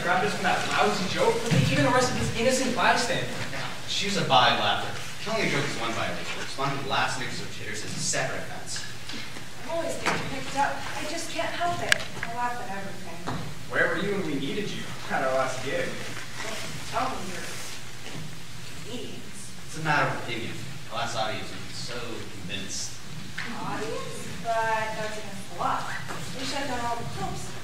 grabbed us for that lousy joke, but they even arrested this innocent bystander. Choose a by laughter. Telling a joke is one violation. Responding to last niggas or titters is a separate offense. I'm always getting picked up. I just can't help it. I laugh at everything. Where were you when we needed you at our last gig? Tell me you're comedians. It's a matter of opinion. The last audience would be so convinced. Audience? But that's against the law. We shut down all the clubs.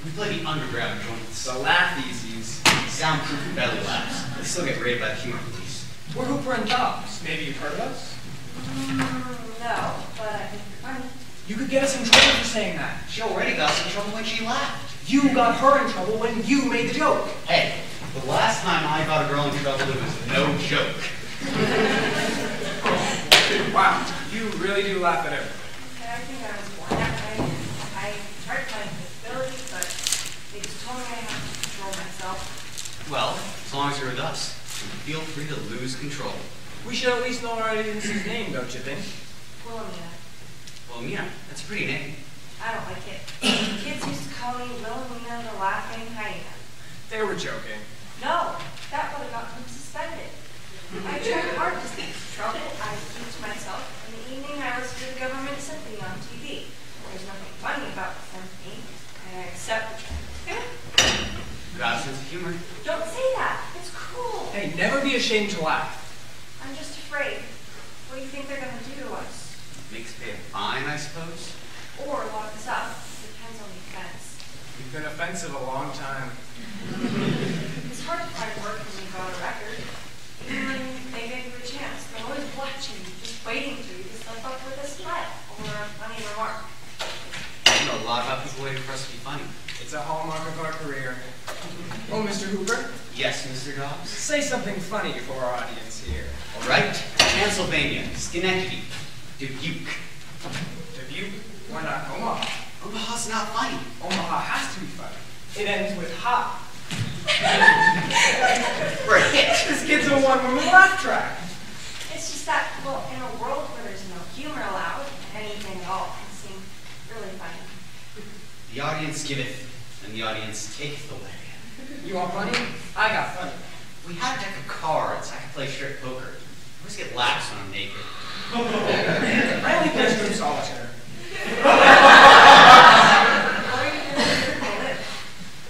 We play the underground joints. The laugh-easies. Soundproof belly laughs. They still get raided by the humor police. We're Hooper and Dobbs. Maybe you've heard of us? No, but I think you're funny. You could get us in trouble for saying that. She already got us in trouble when she laughed. You got her in trouble when you made the joke. Hey, the last time I got a girl in trouble, it was no joke. Wow, you really do laugh at everything. Okay, I think I was born that way. I tried playing disability, but they just told me I have to control myself. Well, as long as you're with us, feel free to lose control. We should at least know our audience's name, don't you think? Wilhelmina. Wilhelmina, that's a pretty name. I don't like it. Kids used to call me Wilhelmina the Laughing Hyena. They were joking. No, that would have gotten them suspended. I tried hard to stay out of trouble. I teach myself. In the evening, I listen to the government symphony on TV. There's nothing funny about the symphony. I accept the transcript. Got a sense of humor. Don't say that. It's cruel. Hey, never be ashamed to laugh. I'm just afraid. What do you think they're going to do to us? Makes pay a fine, I suppose. Or lock us up. Depends on the offense. You've been offensive a long time. It's hard to find work when you've got a record. Even when they give you a chance, they're always watching you, just waiting for you to slip up with a smile or a funny remark. I know a lot about people waiting for us to be funny. It's a hallmark of our career. Oh, Mr. Hooper? Yes, Mr. Dobbs? Say something funny for our audience here. All right. Pennsylvania, Schenectady, Dubuque. Dubuque? Why not Omaha? Omaha's not funny. Omaha has to be funny. It ends with ha. We're a hit. This kid's a one-woman laugh track. It's just that, well, in a world where there's no humor allowed, anything at all can seem really funny. The audience giveth, and the audience taketh away. You want funny? I got funny. We had a deck of cards. I could play strip poker. I always get laughs when I'm naked. I only play group solitaire.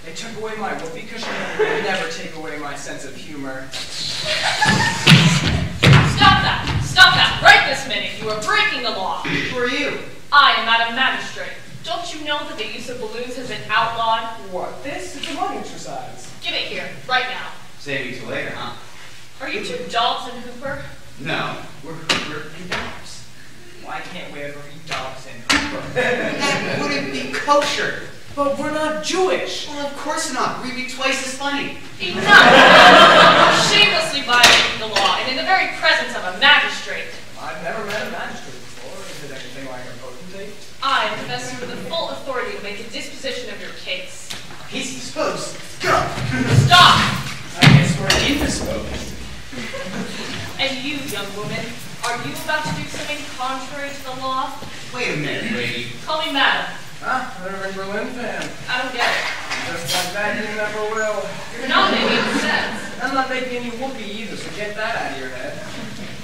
They took away my whoopee cushion, and they never take away my sense of humor. Stop that! Stop that! Right this minute! You are breaking the law! Who are you? I am Madam Magistrate. Don't you know that the use of balloons has been outlawed? What? This? It's a lung exercise. Give it here, right now. Save me till later, huh? Are you two Dobbs and Hooper? No, we're Hooper and Dobbs. Why can't we ever be Dobbs and Hooper? That wouldn't be kosher. But we're not Jewish. Well, of course not. We'd be twice as funny. Enough! Shamelessly violating the law, and in the very presence of a magistrate. I've never met a magistrate before. Is it anything like a potentate? I am invested with the full authority to make a disposition of your case. He's disposed. Go! Stop! I guess we're indisposed. And you, young woman, are you about to do something contrary to the law? Wait a minute, lady. Call me Madam. Ah, they're a Berlin fan. I don't get it. Just like that, you never will. You're not making any sense. I'm not making any whoopee either, so get that out of your head.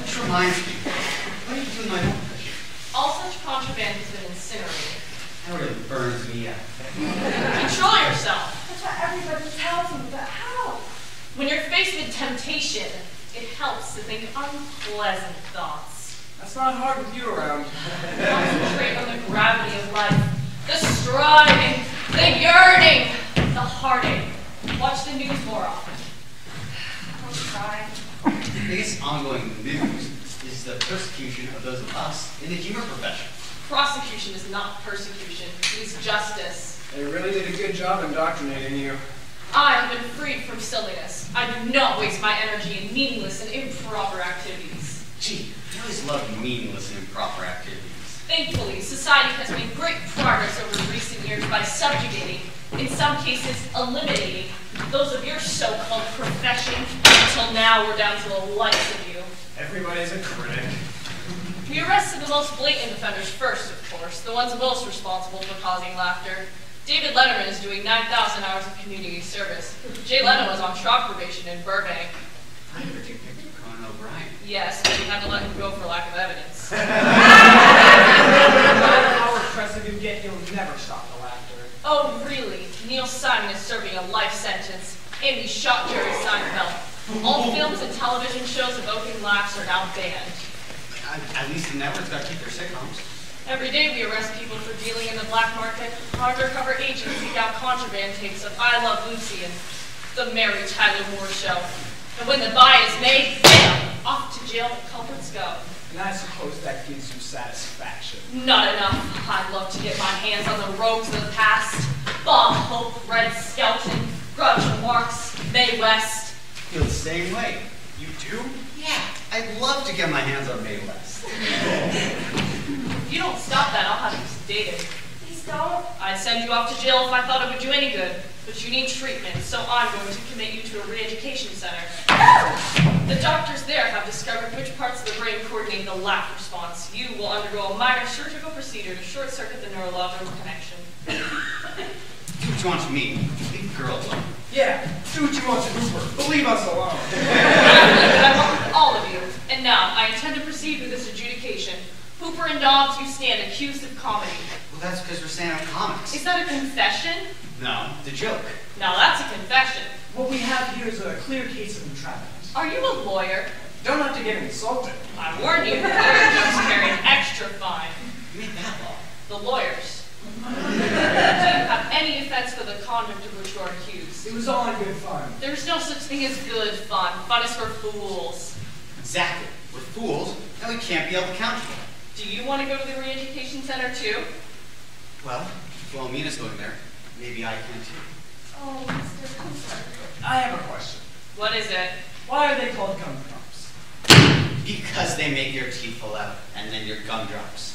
Which reminds me, what are you doing my own cushion? All such contraband has been incinerated. That really burns me up. Control yourself. That's what everybody tells me, but how? When you're faced with temptation, it helps to think unpleasant thoughts. That's not hard with you around. Concentrate on the gravity of life, the striving, the yearning, the heartache. Watch the news more often. I'll try. The biggest ongoing news is the persecution of those of us in the humor profession. Prosecution is not persecution, it is justice. They really did a good job indoctrinating you. I have been freed from silliness. I do not waste my energy in meaningless and improper activities. Gee, I always loved meaningless and improper activities. Thankfully, society has made great progress over recent years by subjugating, in some cases eliminating, those of your so-called profession. Until now, we're down to the likes of you. Everybody's a critic. We arrested the most blatant offenders first, of course, the ones most responsible for causing laughter. David Letterman is doing 9,000 hours of community service. Jay Leno was on trial probation in Burbank. I heard you picked up Conan O'Brien. Yes, but we had to let him go for lack of evidence. No matter how repressive you get, you'll never stop the laughter. Oh, really? Neil Simon is serving a life sentence, and we shot Jerry Seinfeld. All films and television shows evoking laughs are now banned. At least the networks got to keep their sitcoms. Every day we arrest people for dealing in the black market. Undercover agents seek out contraband tapes of I Love Lucy and The Mary Tyler Moore Show. And when the buy is made, bam! Off to jail the culprits go. And I suppose that gives you satisfaction. Not enough. I'd love to get my hands on the rogues of the past. Bob Hope, Red Skelton, Groucho Marx, Mae West. Feel the same way. You do? Yeah, I'd love to get my hands on Mae West. If you don't stop that, I'll have you sedated. Please don't. I'd send you off to jail if I thought it would do any good, but you need treatment, so I'm going to commit you to a re-education center. The doctors there have discovered which parts of the brain coordinate the laugh response. You will undergo a minor surgical procedure to short-circuit the neurological connection. Do what you want to me. Leave the girl alone. Yeah, do what you want to Hooper, but leave us alone. I work with all of you, and now I intend to proceed with this adjudication. Hooper and Dobbs, you stand accused of comedy. Well, that's because we're stand-up comics. Is that a confession? No, the joke. Now that's a confession. What we have here is a clear case of entrapment. Are you a lawyer? Don't have to get insulted. I warn you, lawyer jokes carry an extra fine. You made that law. The lawyers. Do you have any offense for the conduct of which you are accused? It was all in good fun. There's no such thing as good fun. Fun is for fools. Exactly. We're fools, and we can't be held accountable. Do you want to go to the re-education center too? Well, if Wilhelmina's going there, maybe I can too. Oh, Mr. Cooper. I have a question. What is it? Why are they called gumdrops? Because they make your teeth fall out, and then your gum drops.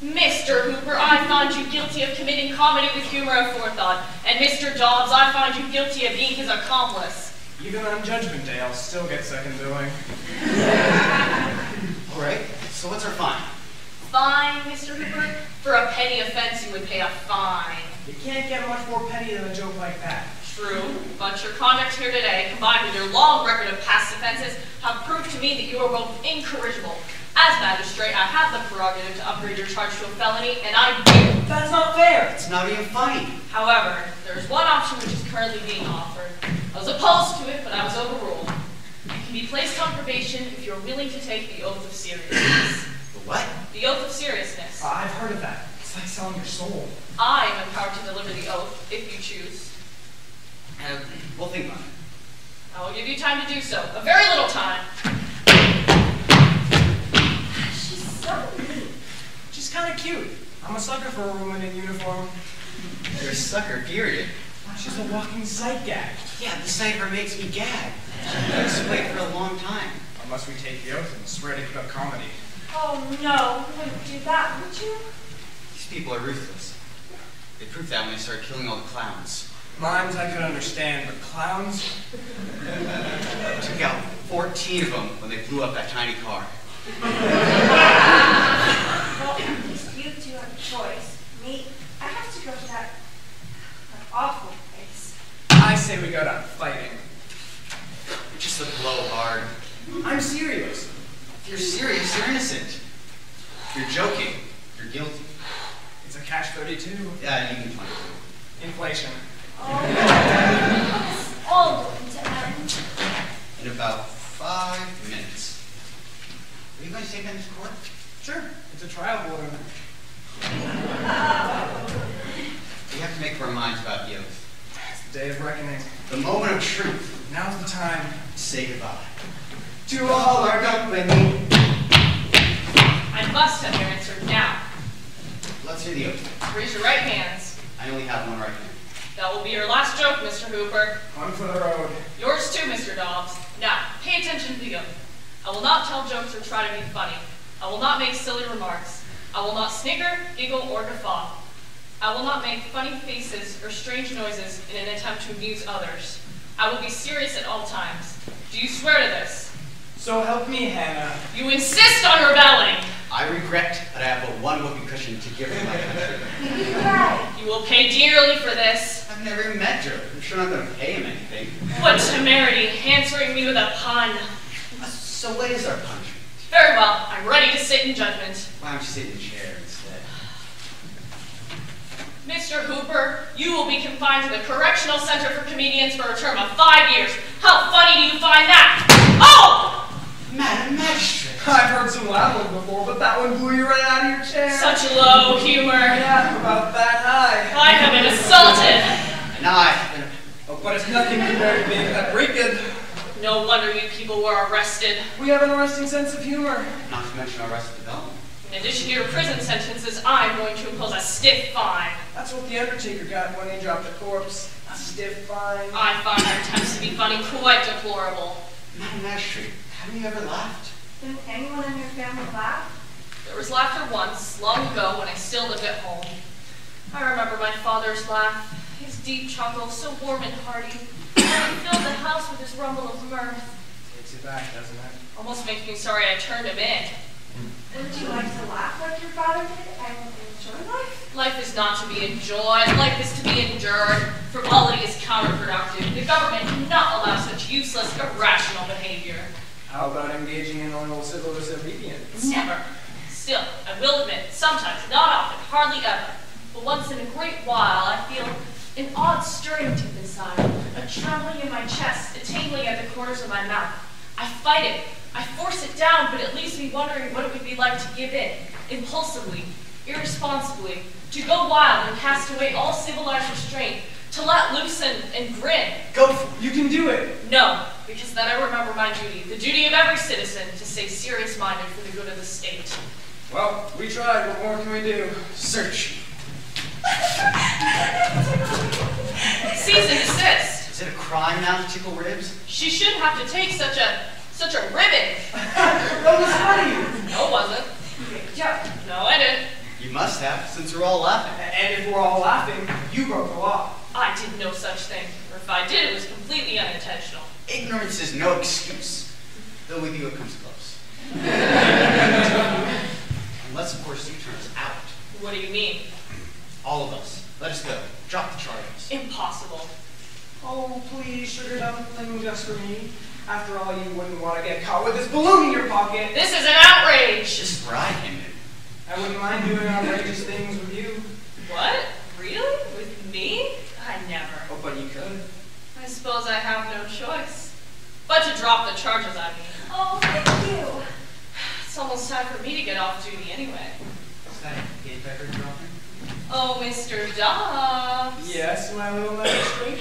Mr. Hooper, I find you guilty of committing comedy with humor and forethought. And Mr. Dobbs, I find you guilty of being his accomplice. Even on Judgment Day, I'll still get second billing. All right, so what's our fine? Fine, Mr. Hooper? For a petty offense, you would pay a fine. You can't get much more petty than a joke like that. True, but your conduct here today, combined with your long record of past offenses, have proved to me that you are both incorrigible. As magistrate, I have the prerogative to upgrade your charge to a felony, and I do. That's not fair. It's not even funny. However, there is one option which is currently being offered. I was opposed to it, but I was overruled. You can be placed on probation if you're willing to take the oath of seriousness. The what? The oath of seriousness. I've heard of that. It's like selling your soul. I am empowered to deliver the oath, if you choose. We'll think about it. I will give you time to do so. A very little time. She's so neat. She's kind of cute. I'm a sucker for a woman in uniform. You're a sucker, period. She's a walking sight gag. Yeah, the sight of her makes me gag. I've just waited for a long time. Unless we take the oath and swear to keep up comedy. Oh no, you wouldn't do that, would you? These people are ruthless. They proved that when they started killing all the clowns. Mimes I could understand, but clowns? Took out 14 of them when they blew up that tiny car. Well, at least you two have a choice. Me, I have to go to that awful place. I say we go down fighting. Just a blow hard. I'm serious. If you're serious, you're innocent. If you're joking, you're guilty. It's a catch-22. Yeah, you can find it. Inflation. Oh, it's all going to end. In about 5 minutes. Are you going to take that to court? Sure, it's a trial board. We have to make up our minds about the oath. It's the day of reckoning. The moment of truth. Now's the time. Say goodbye. To all our company. I must have your answer now. Let's hear the oath. Raise your right hands. I only have one right hand. That will be your last joke, Mr. Hooper. On for the road. Yours too, Mr. Dobbs. Now, pay attention to the oath. I will not tell jokes or try to be funny. I will not make silly remarks. I will not snigger, giggle, or guffaw. I will not make funny faces or strange noises in an attempt to amuse others. I will be serious at all times. Do you swear to this? So help me, Hannah. You insist on rebelling! I regret that I have but one whoopee cushion to give to my country. You're right. You will pay dearly for this. I've never even met Joe. I'm sure I'm not going to pay him anything. What temerity, answering me with a pun. So what is our punishment? Very well, I'm ready to sit in judgment. Why don't you sit in a chair instead? Mr. Hooper, you will be confined to the Correctional Center for Comedians for a term of 5 years. How funny do you find that? Oh! Madam Magistrate. I've heard some loud ones before, but that one blew you right out of your chair. Such low humor. Yeah, about that high. I have been assaulted. And I have been... Oh, but it's nothing compared to being paprika. No wonder you people were arrested. We have an arresting sense of humor. Not to mention our Arrested Development. In addition to your prison sentences, I'm going to impose a stiff fine. That's what the Undertaker got when he dropped a corpse. A stiff fine. I find your attempts to be funny quite deplorable. Madam Magistrate, haven't you ever laughed? Didn't anyone in your family laugh? There was laughter once, long ago, when I still lived at home. I remember my father's laugh, his deep chuckle, so warm and hearty, and he filled the house with his rumble of mirth. Takes it back, doesn't it? Almost makes me sorry I turned him in. Wouldn't you like to laugh like your father did and enjoy life? Life is not to be enjoyed, life is to be endured. Frivolity is counterproductive. The government cannot allow such useless, irrational behavior. How about engaging in a little civil disobedience? Never. Still, I will admit, sometimes, not often, hardly ever, but once in a great while, I feel an odd stirring deep inside, a trembling in my chest, a tingling at the corners of my mouth. I fight it. I force it down, but it leaves me wondering what it would be like to give in, impulsively, irresponsibly, to go wild and cast away all civilized restraint, to let loose and grin. Go for it. You can do it. No, because then I remember my duty, the duty of every citizen, to stay serious-minded for the good of the state. Well, we tried. What more can we do? Search. Cease and desist. Is it a crime now to tickle ribs? She shouldn't have to take such a ribbon. That was funny. No, it wasn't. Joe. No, I didn't. You must have, since we're all laughing. And if we're all laughing, you broke the law. I did no such thing. Or if I did, it was completely unintentional. Ignorance is no excuse, though with you it comes close. Unless, of course, you turn us out. What do you mean? All of us. Let us go. Drop the charges. Impossible. Oh, please, sugar dumpling, just for me. After all, you wouldn't want to get caught with this balloon in your pocket. This is an outrage. This is where I came in. I wouldn't mind doing outrageous things with you. What? Really? With me? I never. Oh, but you could. I suppose I have no choice. But to drop the charges, I mean. Oh, thank you. It's almost time for me to get off duty anyway. Is that a gay pepper dropping? Oh, Mr. Dobbs. Yes, my little magistrate.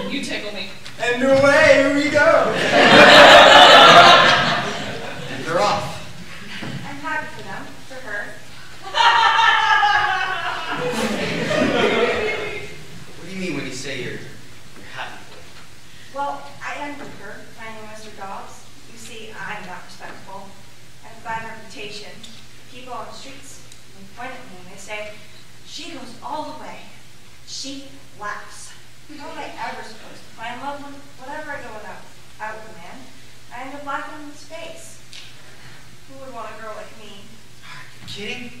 You tickle me. And away we go. And they're off. I'm happy for them, for her. What do you mean when you say you're happy for it? Well, I envy her, finding Mr. Dobbs. You see, I'm not respectable. I have a bad reputation. People on the streets point at me and they say, she goes all the way. She laughs. How am I ever supposed to find love with whatever I go out with a man? I end up laughing in his face. Who would want a girl like me? Are you kidding?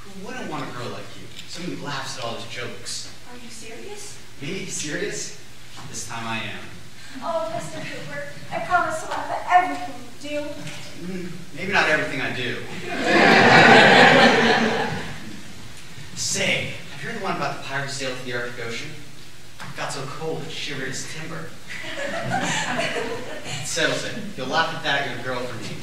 Who wouldn't want a girl like you? Someone who laughs at all his jokes. Are you serious? Me? Serious? This time I am. Oh, Mr. Cooper, I promise to laugh at everything you do. Maybe not everything I do. Say, have you heard the one about the pirate sailed to the Arctic Ocean? It got so cold it shivered his timber. It settles it. If you'll laugh at that, you're a girl for me.